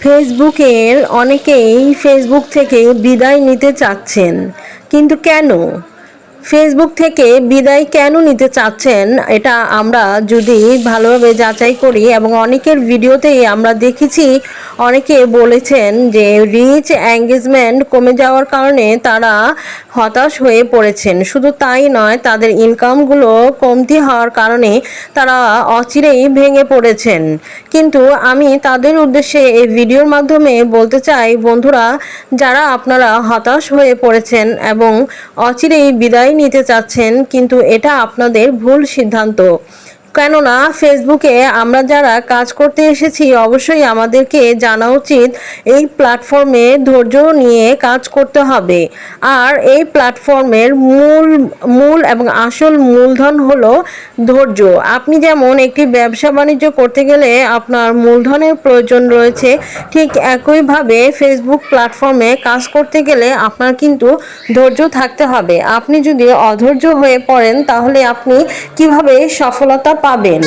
ফেসবুকের অনেকেই ফেসবুক থেকে বিদায় নিতে চাচ্ছেন, কিন্তু কেন? ফেসবুক থেকে বিদায় কেন নিতে চাচ্ছেন, এটা আমরা যদি ভালোভাবে যাচাই করি, এবং অনেকের ভিডিওতেই আমরা দেখেছি অনেকে বলেছেন যে রিচ এঙ্গেজমেন্ট কমে যাওয়ার কারণে তারা হতাশ হয়ে পড়েছেন। শুধু তাই নয়, তাদের ইনকামগুলো কমতি হওয়ার কারণে তারা অচিরেই ভেঙে পড়েছেন। কিন্তু আমি তাদের উদ্দেশ্যে এই ভিডিওর মাধ্যমে বলতে চাই, বন্ধুরা, যারা আপনারা হতাশ হয়ে পড়েছেন এবং অচিরেই বিদায় নিতে চাচ্ছেন, কিন্তু এটা আপনাদের ভুল সিদ্ধান্ত। কেননা ফেসবুকে আমরা যারা কাজ করতে এসেছি, অবশ্যই আমাদেরকে জানা উচিত এই প্ল্যাটফর্মে ধৈর্য নিয়ে কাজ করতে হবে। আর এই প্ল্যাটফর্মের মূল এবং আসল মূলধন হলো ধৈর্য। আপনি যেমন একটি ব্যবসা বাণিজ্য করতে গেলে আপনার মূলধনের প্রয়োজন রয়েছে, ঠিক একইভাবে ফেসবুক প্ল্যাটফর্মে কাজ করতে গেলে আপনার কিন্তু ধৈর্য থাকতে হবে। আপনি যদি অধৈর্য হয়ে পড়েন, তাহলে আপনি কিভাবে সফলতা পাবেন?